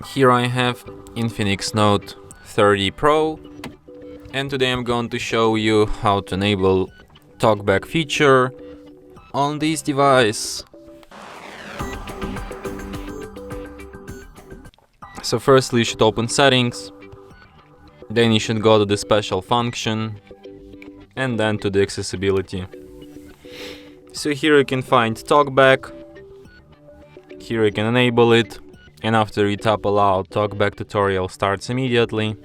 Here I have INFINIX Note 30 Pro, and today I'm going to show you how to enable Talkback feature on this device. So firstly you should open settings, then you should go to the special function, and then to the accessibility. So here you can find Talkback, here you can enable it, and after you tap allow, Talkback tutorial starts immediately.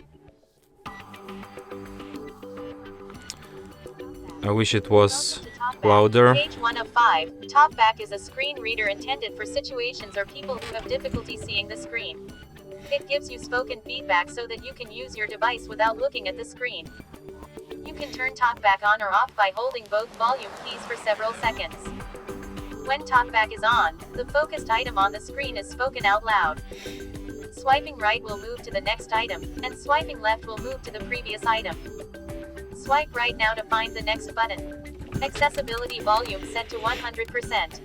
I wish it was louder. Page 1 of 5. Talkback is a screen reader intended for situations or people who have difficulty seeing the screen. It gives you spoken feedback so that you can use your device without looking at the screen. You can turn Talkback on or off by holding both volume keys for several seconds. When Talkback is on, the focused item on the screen is spoken out loud. Swiping right will move to the next item, and swiping left will move to the previous item. Swipe right now to find the next button. Accessibility volume set to 100%.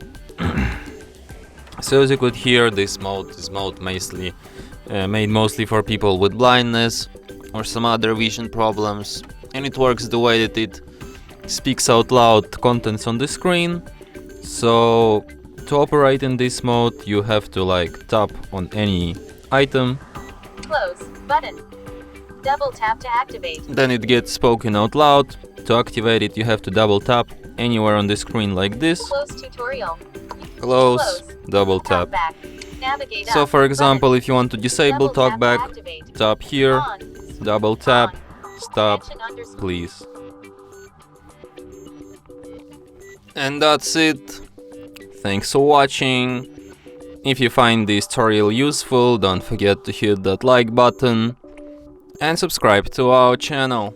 So as you could hear, this mode is made mostly for people with blindness or some other vision problems, and it works the way that it speaks out loud contents on the screen. So to operate in this mode you have to tap on any item. Close button. Double tap to activate. Then it gets spoken out loud. To activate it you have to double tap anywhere on the screen like this. Close tutorial. Close, double tap. Talkback. Navigate So up, for example, button. if you want to disable Double tap to Talkback, activate. tap here, On. double tap, On. stop, Connection please. And that's it. Thanks for watching. If you find this tutorial useful, don't forget to hit that like button and subscribe to our channel.